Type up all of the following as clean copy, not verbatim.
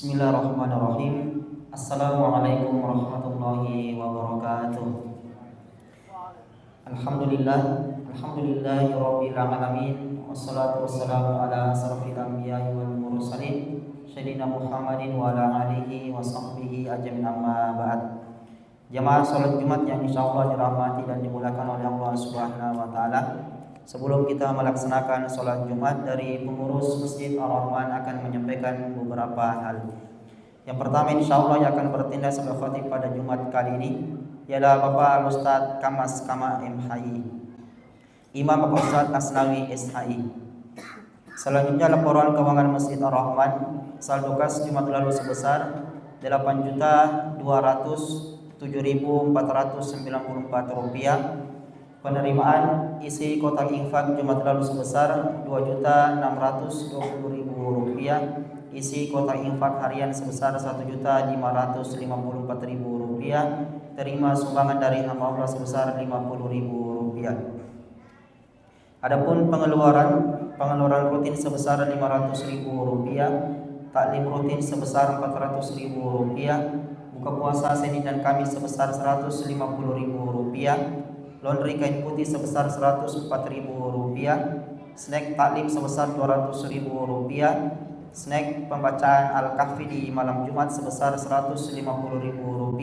Bismillahirrahmanirrahim. Assalamualaikum warahmatullahi wabarakatuh. Alhamdulillahirabbil alamin. Wassalatu wassalamu ala asrofil anbiya'i wal mursalin sayyidina Muhammadin wa ala alihi wa sahbihi ajmain, amma ba'd. Jamaah salat Jumat yang insyaallah dirahmati dan dimuliakan oleh Allah Subhanahu wa taala. Sebelum kita melaksanakan sholat Jumat, dari pengurus Masjid Ar-Rahman akan menyampaikan beberapa hal. Yang pertama, insya Allah yang akan bertindak sebagai khatib pada Jumat kali ini ialah Bapak Ustadz Kamas Kama MHI, Imam Bapak Ustadz Asnawi SHI. Selanjutnya laporan keuangan Masjid Ar-Rahman, saldo kas Jumat lalu sebesar Rp8.207.494. Penerimaan isi kotak infak Jumat lalu sebesar Rp2.620.000. Isi kotak infak harian sebesar Rp1.554.000. Terima sumbangan dari hamba Allah sebesar Rp50.000. Adapun pengeluaran rutin sebesar Rp500.000, taklim rutin sebesar Rp400.000, buka puasa Senin dan Kamis sebesar Rp150.000, laundry kain putih sebesar Rp104.000, snack taklim sebesar Rp200.000, snack pembacaan Al-Kahfi di malam Jumat sebesar Rp150.000,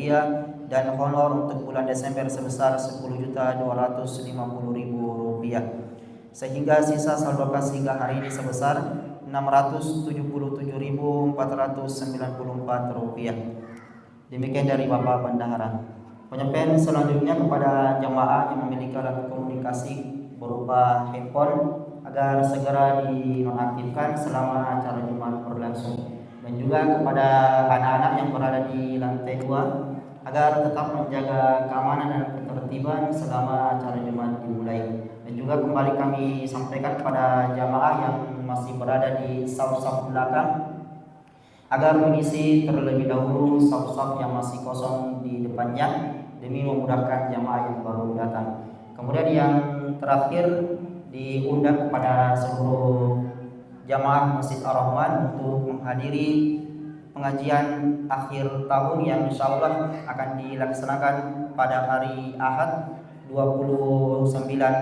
dan honor untuk bulan Desember sebesar Rp10.250.000. Sehingga sisa saldo kas hingga hari ini sebesar Rp677.494. Demikian dari Bapak Bendahara. Penyampaian selanjutnya kepada jamaah yang memiliki alat komunikasi berupa handphone agar segera dinonaktifkan selama acara Jumat berlangsung, dan juga kepada anak-anak yang berada di lantai 2 agar tetap menjaga keamanan dan ketertiban selama acara Jumat dimulai. Dan juga kembali kami sampaikan kepada jamaah yang masih berada di saf-saf belakang agar mengisi terlebih dahulu saf-saf yang masih kosong di depannya demi memudahkan jamaah yang baru datang. Kemudian yang terakhir, diundang kepada seluruh jamaah Masjid Ar-Rahman untuk menghadiri pengajian akhir tahun yang insyaallah akan dilaksanakan pada hari Ahad 29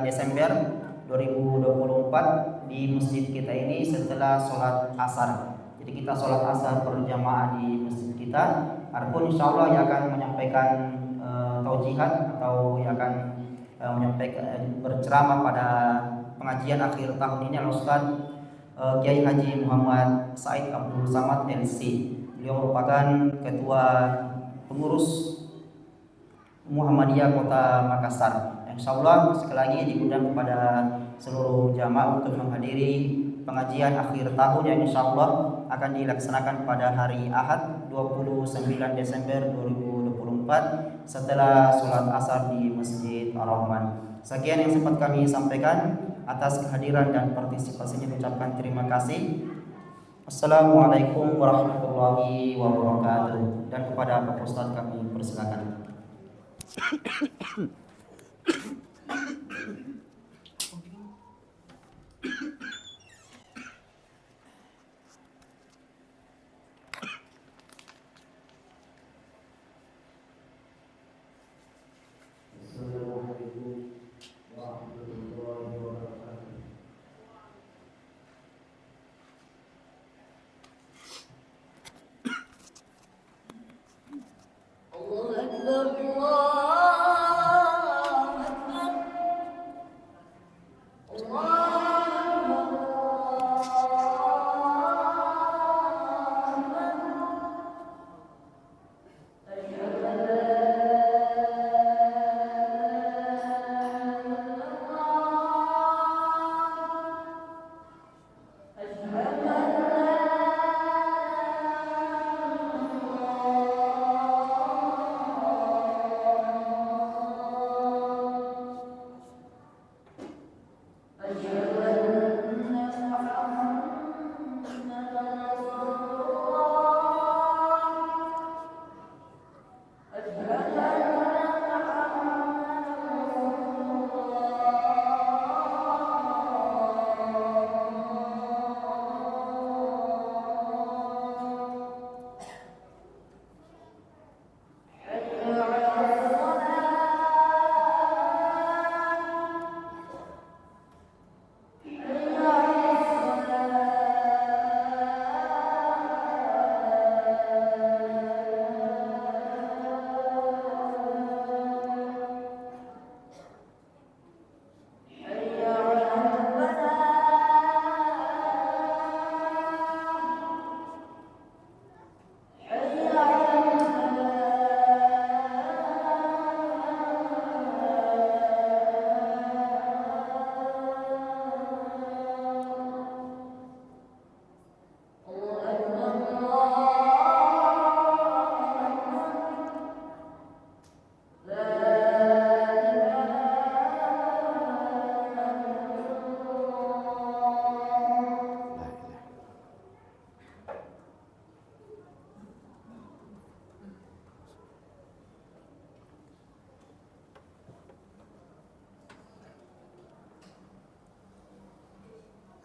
Desember 2024 di masjid kita ini setelah sholat asar. Jadi kita sholat asar berjamaah di masjid kita. Adapun insyaallah yang akan menyampaikan taujihat atau yang akan menyampaikan berceramah pada pengajian akhir tahun ini adalah Ustaz Kiai Haji Muhammad Said Abdul Samad LC. Beliau merupakan ketua pengurus Muhammadiyah Kota Makassar. Insyaallah sekali lagi diundang kepada seluruh jamaah untuk menghadiri pengajian akhir tahun yang insyaallah akan dilaksanakan pada hari Ahad 29 Desember 2024 setelah sholat asar di Masjid Ar-Rahman. Sekian yang sempat kami sampaikan. Atas kehadiran dan partisipasinya ucapkan terima kasih. Assalamualaikum warahmatullahi wabarakatuh. Dan kepada Pak Ustadz kami persilakan.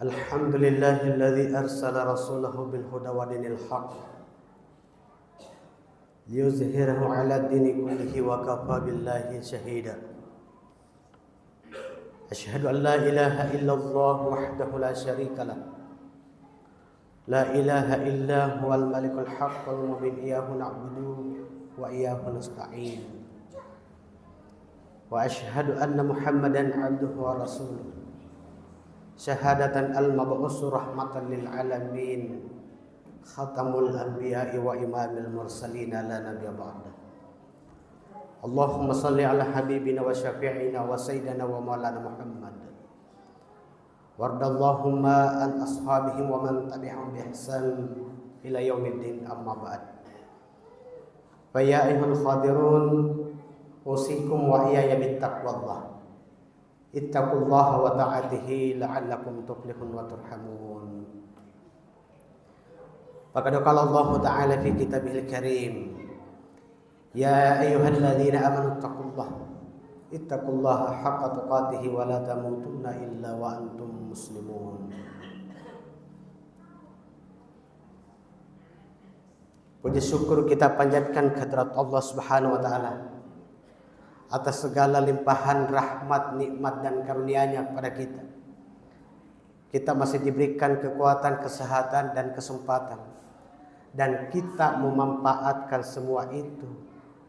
Alhamdulillahilladzi arsala rasulahu bil huda wa dinil haqq liyuzhirahu 'ala dini kullihi wa kafa billahi shahida. Asyhadu an la ilaha illallah wahdahu la syarika lah. La ilaha illa huwal malikul haqqul mubin iyyahu na'budu wa iyyahu nasta'in. Wa asyhadu anna Muhammadan 'abduhu wa rasuluh. Syahadatan al-mab'us rahmatan lil alamin. Khatamul anbiya'i wa imamil mursalin la nabiyya ba'da. Allahumma salli ala habibina wa syafi'ina wa sayyidina wa maulana Muhammad. Wardallahumma an ashabihim wa man tabi'ahum bi ihsan ila yaumiddin, amma ba'd. Fa ya ayyuhal khadirun usikum wa iyaya bittaqwallah. Ittaqullaha wa ta'atihi la'allakum tuflihun wa turhamun. Faqad qala Allah ta'ala fi kitabihil karim, ya ayyuhalladzina amanu ittaqullaha haqqa tuqatih wa la tamutunna illa wa antum muslimun. Puji syukur kita panjatkan kehadirat Allah Subhanahu wa taala atas segala limpahan rahmat, nikmat dan karunia-Nya kepada kita. Kita masih diberikan kekuatan, kesehatan dan kesempatan, dan kita memanfaatkan semua itu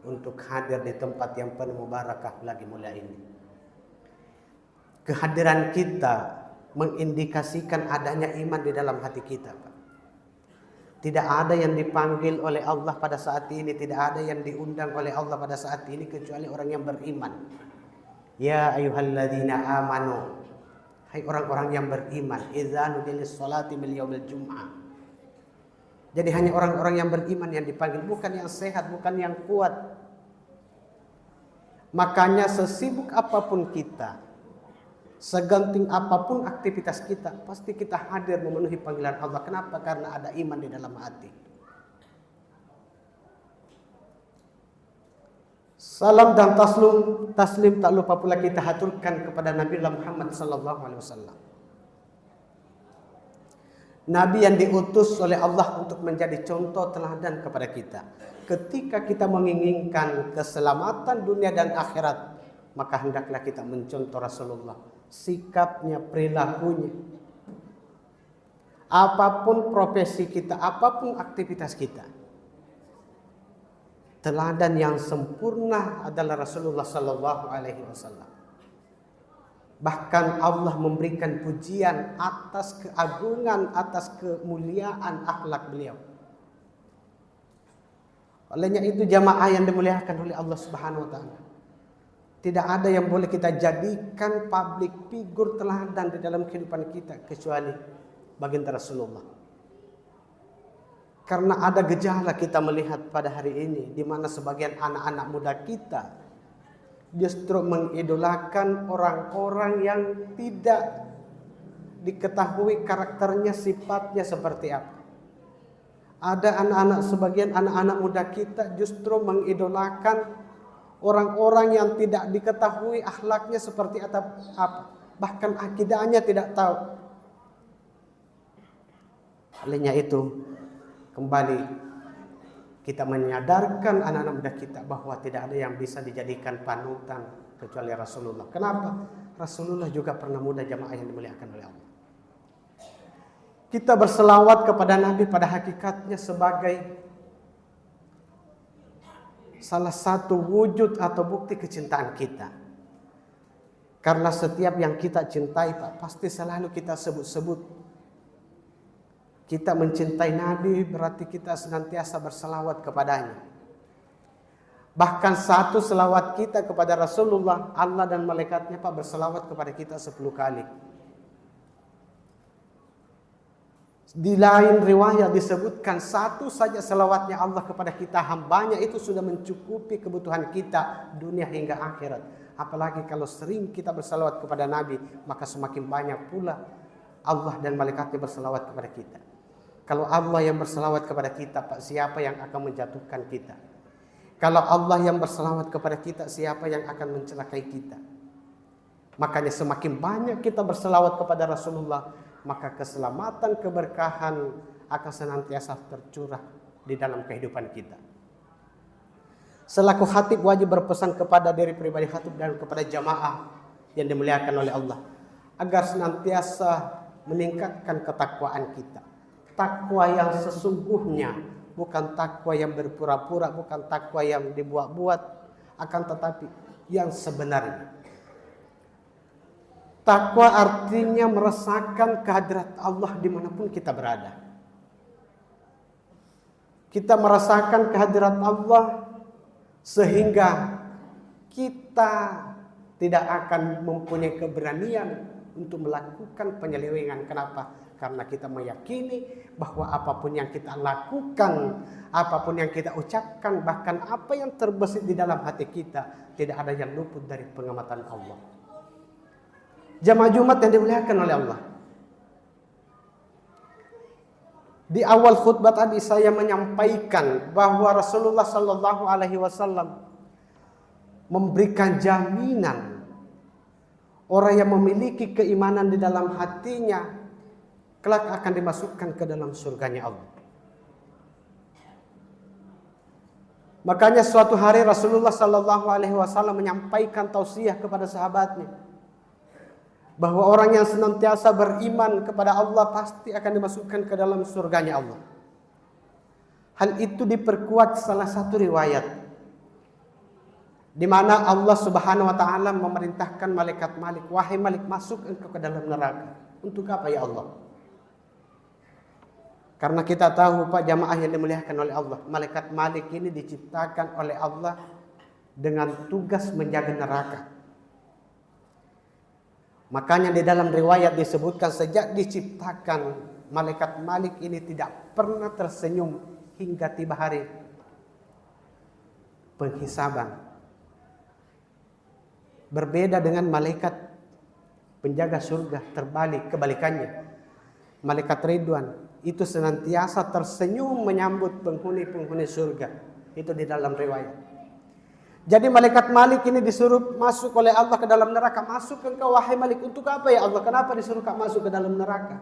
untuk hadir di tempat yang penuh mubarakah lagi mulia ini. Kehadiran kita mengindikasikan adanya iman di dalam hati kita, Pak. Tidak ada yang dipanggil oleh Allah pada saat ini, tidak ada yang diundang oleh Allah pada saat ini kecuali orang yang beriman. Ya ayyuhalladzina amanu, hai orang-orang yang beriman, idza nudiya lis-sholati min yaumil jum'ah. Jadi hanya orang-orang yang beriman yang dipanggil, bukan yang sehat, bukan yang kuat. Makanya sesibuk apapun kita, segenting apapun aktivitas kita, pasti kita hadir memenuhi panggilan Allah. Kenapa? Karena ada iman di dalam hati. Salam dan taslim tak lupa pula kita haturkan kepada Nabi Muhammad SAW. Nabi yang diutus oleh Allah untuk menjadi contoh teladan kepada kita. Ketika kita menginginkan keselamatan dunia dan akhirat, maka hendaklah kita mencontoh Rasulullah. Sikapnya, perilakunya, apapun profesi kita, apapun aktivitas kita, teladan yang sempurna adalah Rasulullah Sallallahu Alaihi Wasallam. Bahkan Allah memberikan pujian atas keagungan, atas kemuliaan akhlak beliau. Olehnya itu jamaah yang dimuliakan oleh Allah Subhanahu Wa Taala, tidak ada yang boleh kita jadikan public figure teladan di dalam kehidupan kita kecuali baginda Rasulullah. Karena ada gejala kita melihat pada hari ini di mana sebagian anak-anak muda kita justru mengidolakan orang-orang yang tidak diketahui karakternya, sifatnya seperti apa. Ada sebagian anak-anak muda kita justru mengidolakan orang-orang yang tidak diketahui akhlaknya seperti apa, bahkan akidahnya tidak tahu. Olehnya itu, kembali kita menyadarkan anak-anak muda kita bahwa tidak ada yang bisa dijadikan panutan kecuali Rasulullah. Kenapa? Rasulullah juga pernah muda, jamaah yang dimuliakan oleh Allah. Kita berselawat kepada Nabi pada hakikatnya sebagai salah satu wujud atau bukti kecintaan kita. Karena setiap yang kita cintai, Pak, pasti selalu kita sebut-sebut. Kita mencintai Nabi berarti kita senantiasa berselawat kepadanya. Bahkan satu selawat kita kepada Rasulullah, Allah dan malaikatnya, Pak, berselawat kepada kita 10 kali. Di lain riwayat disebutkan satu saja selawatnya Allah kepada kita, hambanya, itu sudah mencukupi kebutuhan kita dunia hingga akhirat. Apalagi kalau sering kita berselawat kepada Nabi, maka semakin banyak pula Allah dan malaikatnya berselawat kepada kita. Kalau Allah yang berselawat kepada kita, Pak, siapa yang akan menjatuhkan kita? Kalau Allah yang berselawat kepada kita, siapa yang akan mencelakai kita? Makanya semakin banyak kita berselawat kepada Rasulullah, maka keselamatan, keberkahan akan senantiasa tercurah di dalam kehidupan kita. Selaku khatib wajib berpesan kepada diri pribadi khatib dan kepada jamaah yang dimuliakan oleh Allah agar senantiasa meningkatkan ketakwaan kita. Takwa yang sesungguhnya, bukan takwa yang berpura-pura, bukan takwa yang dibuat-buat, akan tetapi yang sebenarnya. Takwa artinya merasakan kehadirat Allah dimanapun kita berada. Kita merasakan kehadirat Allah sehingga kita tidak akan mempunyai keberanian untuk melakukan penyelewengan. Kenapa? Karena kita meyakini bahwa apapun yang kita lakukan, apapun yang kita ucapkan, bahkan apa yang terbesit di dalam hati kita, tidak ada yang luput dari pengamatan Allah. Jamaah Jumat yang dimuliakan oleh Allah. Di awal khutbah tadi saya menyampaikan bahwa Rasulullah Sallallahu Alaihi Wasallam memberikan jaminan orang yang memiliki keimanan di dalam hatinya kelak akan dimasukkan ke dalam surganya Allah. Makanya suatu hari Rasulullah Sallallahu Alaihi Wasallam menyampaikan tausiah kepada sahabatnya bahwa orang yang senantiasa beriman kepada Allah pasti akan dimasukkan ke dalam surganya Allah. Hal itu diperkuat salah satu riwayat di mana Allah Subhanahu wa taala memerintahkan malaikat Malik, "Wahai Malik, masuk engkau ke dalam neraka." Untuk apa ya Allah? Karena kita tahu Pak jamaah yang dimuliakan oleh Allah, malaikat Malik ini diciptakan oleh Allah dengan tugas menjaga neraka. Makanya di dalam riwayat disebutkan sejak diciptakan malaikat Malik ini tidak pernah tersenyum hingga tiba hari penghisaban. Berbeda dengan malaikat penjaga surga, terbalik kebalikannya. Malaikat Ridwan itu senantiasa tersenyum menyambut penghuni-penghuni surga. Itu di dalam riwayat. Jadi malaikat Malik ini disuruh masuk oleh Allah ke dalam neraka. Masuk engkau wahai Malik. Untuk apa ya Allah? Kenapa disuruh kau masuk ke dalam neraka?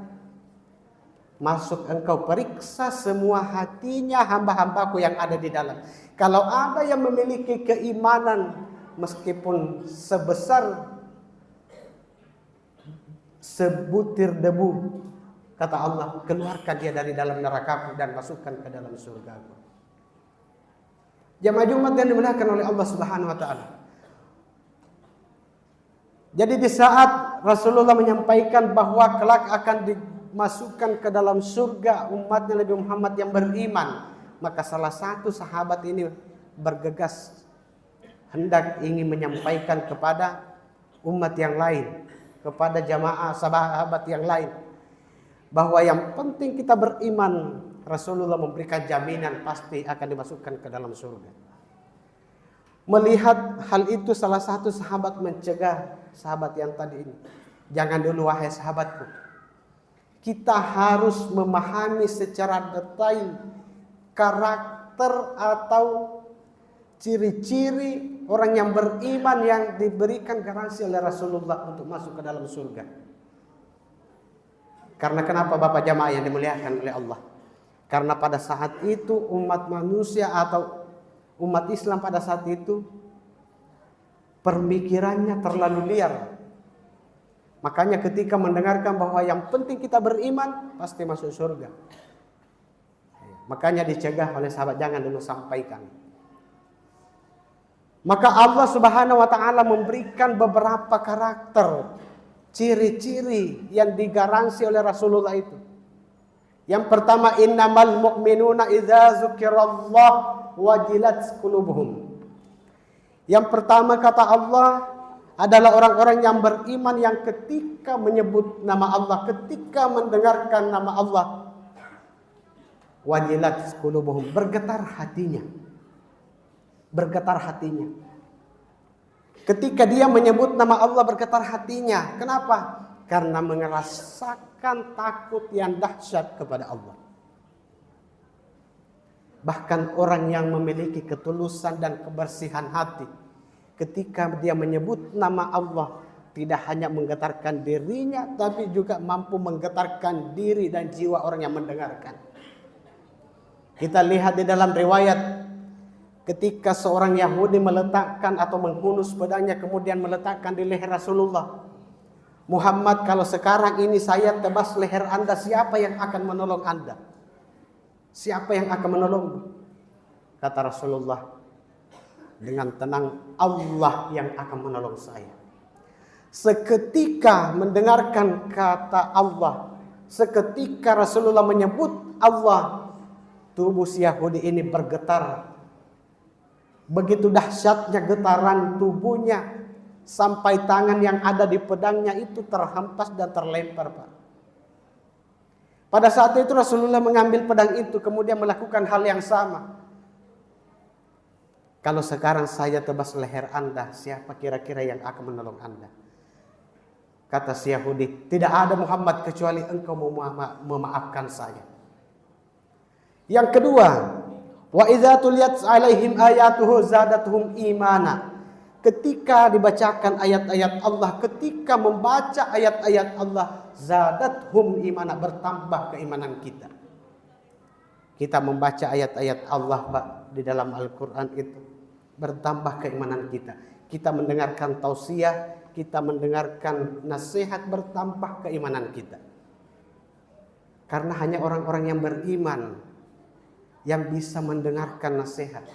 Masuk engkau periksa semua hatinya hamba-hambaku yang ada di dalam. Kalau ada yang memiliki keimanan meskipun sebesar sebutir debu, kata Allah, keluarkan dia dari dalam neraka dan masukkan ke dalam surga. Jamaah Jumat yang dimuliakan oleh Allah Subhanahu wa taala. Jadi di saat Rasulullah menyampaikan bahwa kelak akan dimasukkan ke dalam surga umatnya Nabi Muhammad yang beriman, maka salah satu sahabat ini bergegas hendak ingin menyampaikan kepada umat yang lain, kepada jamaah sahabat yang lain, bahwa yang penting kita beriman. Rasulullah memberikan jaminan pasti akan dimasukkan ke dalam surga. Melihat hal itu salah satu sahabat mencegah sahabat yang tadi ini. Jangan dulu wahai sahabatku. Kita harus memahami secara detail karakter atau ciri-ciri orang yang beriman yang diberikan garansi oleh Rasulullah untuk masuk ke dalam surga. Karena kenapa Bapak jamaah yang dimuliakan oleh Allah? Karena pada saat itu umat manusia atau umat Islam pada saat itu pemikirannya terlalu liar. Makanya ketika mendengarkan bahwa yang penting kita beriman pasti masuk surga, makanya dicegah oleh sahabat, jangan dulu sampaikan. Maka Allah Subhanahu wa taala memberikan beberapa karakter, ciri-ciri yang digaransi oleh Rasulullah itu. Yang pertama, innamal mu'minuna idza dzukirallah wajilat qulubuhum. Yang pertama kata Allah adalah orang-orang yang beriman yang ketika menyebut nama Allah, ketika mendengarkan nama Allah, wajilat qulubuhum, bergetar hatinya. Bergetar hatinya. Ketika dia menyebut nama Allah bergetar hatinya. Kenapa? Karena merasakan takut yang dahsyat kepada Allah. Bahkan orang yang memiliki ketulusan dan kebersihan hati, ketika dia menyebut nama Allah, tidak hanya menggetarkan dirinya, tapi juga mampu menggetarkan diri dan jiwa orang yang mendengarkan. Kita lihat di dalam riwayat, ketika seorang Yahudi meletakkan atau menghunus pedangnya kemudian meletakkan di leher Rasulullah. Muhammad, kalau sekarang ini saya tebas leher Anda, siapa yang akan menolong Anda? Siapa yang akan menolongmu? Kata Rasulullah dengan tenang, Allah yang akan menolong saya. Seketika mendengarkan kata Allah, seketika Rasulullah menyebut Allah, tubuh si Yahudi ini bergetar. Begitu dahsyatnya getaran tubuhnya, sampai tangan yang ada di pedangnya itu terhempas dan terlempar, Pak. Pada saat itu Rasulullah mengambil pedang itu kemudian melakukan hal yang sama. Kalau sekarang saya tebas leher Anda, siapa kira-kira yang akan menolong Anda? Kata si Yahudi, tidak ada Muhammad kecuali engkau memaafkan saya. Yang kedua, wa idza tuliyat alaihim ayatuhu zadatuhum imana. Ketika dibacakan ayat-ayat Allah, ketika membaca ayat-ayat Allah, zadathum imana, bertambah keimanan kita. Kita membaca ayat-ayat Allah, Pak, di dalam Al-Quran itu, bertambah keimanan kita. Kita mendengarkan tausiah, kita mendengarkan nasihat, bertambah keimanan kita. Karena hanya orang-orang yang beriman yang bisa mendengarkan nasihat.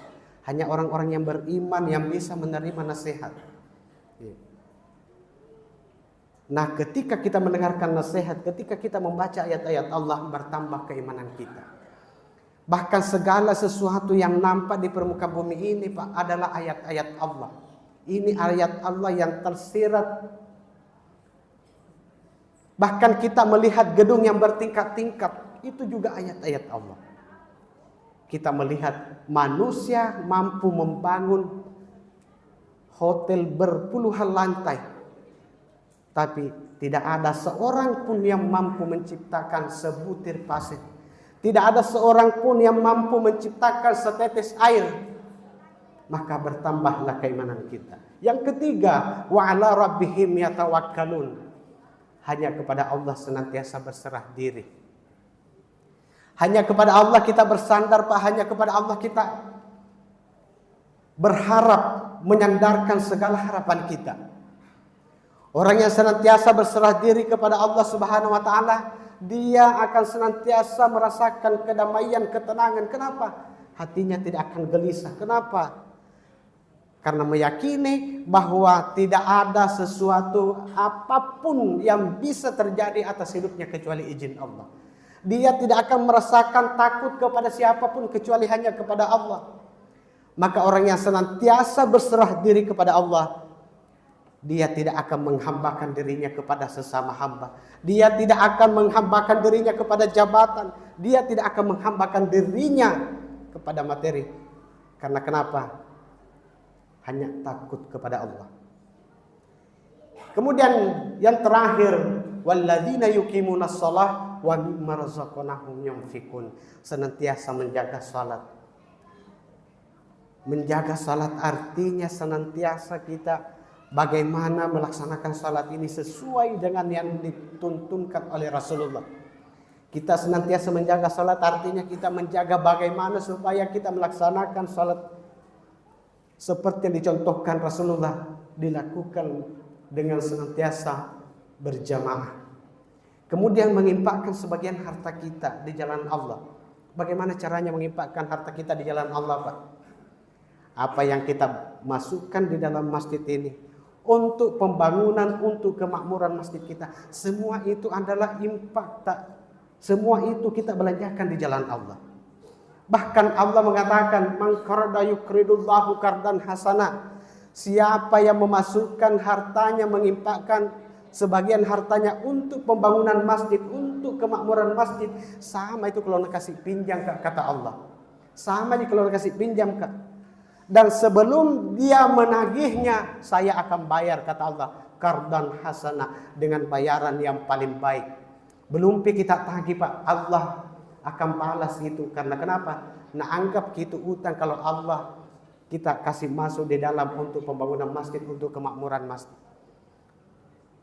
Hanya orang-orang yang beriman yang bisa menerima nasihat. Nah, ketika kita mendengarkan nasihat, ketika kita membaca ayat-ayat Allah, bertambah keimanan kita. Bahkan segala sesuatu yang nampak di permukaan bumi ini, Pak, adalah ayat-ayat Allah. Ini ayat Allah yang tersirat. Bahkan kita melihat gedung yang bertingkat-tingkat, itu juga ayat-ayat Allah. Kita melihat manusia mampu membangun hotel berpuluhan lantai, tapi tidak ada seorang pun yang mampu menciptakan sebutir pasir. Tidak ada seorang pun yang mampu menciptakan setetes air. Maka bertambahlah keimanan kita. Yang ketiga, wa ala rabbihim yatawakkalun. Hanya kepada Allah senantiasa berserah diri. Hanya kepada Allah kita bersandar, Pak. Hanya kepada Allah kita berharap, menyandarkan segala harapan kita. Orang yang senantiasa berserah diri kepada Allah Subhanahu wa taala, dia akan senantiasa merasakan kedamaian, ketenangan. Kenapa? Hatinya tidak akan gelisah. Kenapa? Karena meyakini bahwa tidak ada sesuatu apapun yang bisa terjadi atas hidupnya kecuali izin Allah. Dia tidak akan merasakan takut kepada siapapun kecuali hanya kepada Allah. Maka orang yang senantiasa berserah diri kepada Allah, dia tidak akan menghambakan dirinya kepada sesama hamba. Dia tidak akan menghambakan dirinya kepada jabatan. Dia tidak akan menghambakan dirinya kepada materi. Karena kenapa? Hanya takut kepada Allah. Kemudian yang terakhir, walladzina yuqimunas shalah wa mimma razaqnahum yunfikun. Senantiasa menjaga salat. Menjaga salat artinya senantiasa kita bagaimana melaksanakan salat ini sesuai dengan yang dituntunkan oleh Rasulullah. Kita senantiasa menjaga salat artinya kita menjaga bagaimana supaya kita melaksanakan salat seperti yang dicontohkan Rasulullah, dilakukan dengan senantiasa berjamaah. Kemudian menginfakkan sebagian harta kita di jalan Allah. Bagaimana caranya menginfakkan harta kita di jalan Allah, Pak? Apa yang kita masukkan di dalam masjid ini untuk pembangunan, untuk kemakmuran masjid kita, semua itu adalah infak. Semua itu kita belanjakan di jalan Allah. Bahkan Allah mengatakan, man qarada yuqridullahu qardan hasana. Siapa yang memasukkan hartanya, menginfakkan sebagian hartanya untuk pembangunan masjid, untuk kemakmuran masjid, sama itu kalau kasih pinjam, kata Allah. Sama aja kalau kasih pinjam, Kak. Dan sebelum dia menagihnya, saya akan bayar, kata Allah, qardan hasana, dengan bayaran yang paling baik. Belum kita tagih, Pak, Allah akan balas itu. Karena kenapa? Nah, anggap itu utang kalau Allah kita kasih masuk di dalam untuk pembangunan masjid, untuk kemakmuran masjid.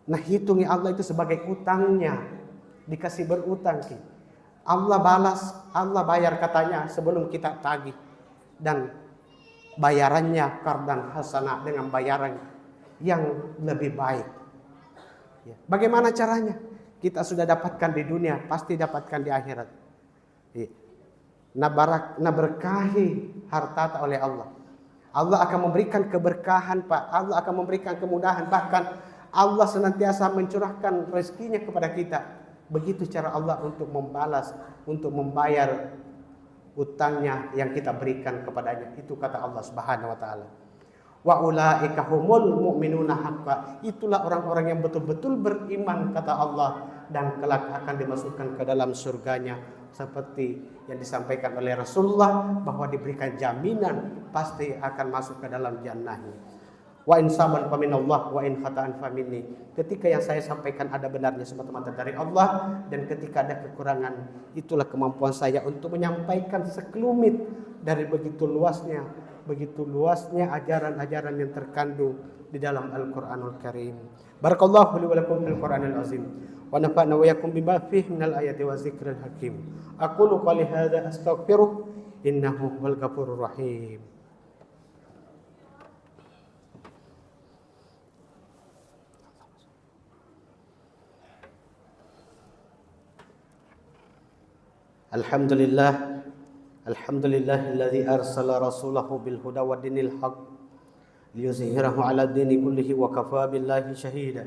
Nah, hitungi Allah itu sebagai utangnya, dikasih berutang. Allah balas, Allah bayar katanya sebelum kita tagih. Dan bayarannya qardan hasanah, dengan bayaran yang lebih baik. Ya. Bagaimana caranya? Kita sudah dapatkan di dunia, pasti dapatkan di akhirat. Ya. Berkahi harta oleh Allah. Allah akan memberikan keberkahan, Pak. Allah akan memberikan kemudahan. Bahkan Allah senantiasa mencurahkan rezekinya kepada kita. Begitu cara Allah untuk membalas, untuk membayar utangnya yang kita berikan kepadanya. Itu kata Allah Subhanahu wa taala. Wa ulaika humul mu'minuna haqqan. Itulah orang-orang yang betul-betul beriman kata Allah, dan kelak akan dimasukkan ke dalam surganya, seperti yang disampaikan oleh Rasulullah bahwa diberikan jaminan pasti akan masuk ke dalam jannahnya. Wa in saban fa minallah wa in khata'an fa minni. Ketika yang saya sampaikan ada benarnya semata-mata dari Allah, dan ketika ada kekurangan, itulah kemampuan saya untuk menyampaikan sekelumit dari begitu luasnya ajaran-ajaran yang terkandung di dalam Al-Qur'anul Karim. Barakallahu li wa lakum fil Qur'anil azim wa nafa'na wa iyyakum bima fihi minal ayati wa dzikril hakim. Aqulu qali hadza astaghfiruh innahu huwal ghafurur rahim. Alhamdulillahilladzi arsala rasulahu bil huda wa dinil haq liyuzhirahu 'ala dini kullihi wa kafa billahi shahida.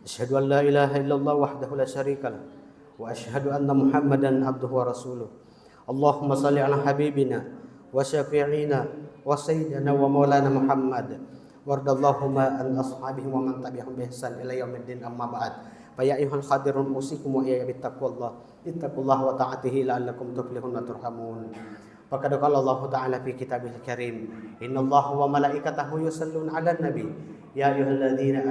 Asyhadu an la ilaha illallah wahdahu la syarika lah wa asyhadu anna Muhammadan abduhu wa rasuluh. Allahumma shalli 'ala habibina wa syafi'ina wa sayyidina wa maulana Muhammad wardallahumma an ashabihi wa man tabi'ahum bi ihsan ila yaumiddin, amma ba'd. Fa ya ayyuhal qadirun usikum wa iyaya bittaqwallah ittaqullaha wa ta'atihi la'allakum tuflihun wa turhamun. Faqad qala Allah ta'ala fi kitabil karim, innallaha wa malaikatahu yusalluna 'alan nabi ya ayyuhalladzina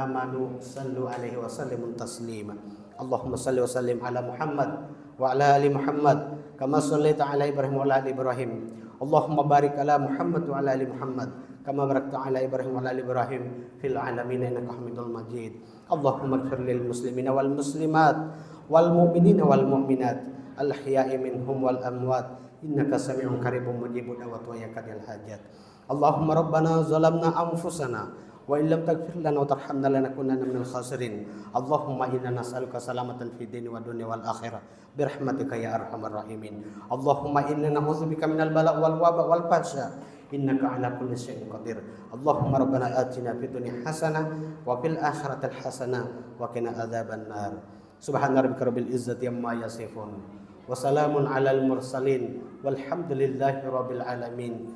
amanu sallu 'alaihi wa sallimu taslima. Allahumma salli wa sallim ala Muhammad wa ala ali Muhammad kama shallaita 'ala Ibrahim wa ala ali Ibrahim. Allahumma barik ala Muhammad wa ala ali Muhammad kama barakta 'ala Ibrahim wa ala ali Ibrahim fil 'alamin innaka Hamidul Majid. Allahumma ighfir lil muslimina wal muslimat wal mu'minina wal mu'minat al ahya'i minhum wal amwat innaka sami'un qaribun mujibud da'wat wa yakadil hajat. Allahumma rabbana zalamna anfusana wa illam taghfir lana wa tarhamna lanakunanna minal khasirin. Allahumma inna nas'aluka salamatan fid dini wa dunya wal akhirah birahmatika ya arhamar rahimin. Allahumma inna na'udzubika minal bala' wal waba wal fahsya innaka ala kulli syai'in qadir. Allahumma rabbana atina fid dunya hasanah wa fil akhirati hasanah wa qina adzaban nar. Subhana rabbika rabbil izzati amma yasifun wa salamun alal mursalin walhamdulillahi rabbil alamin.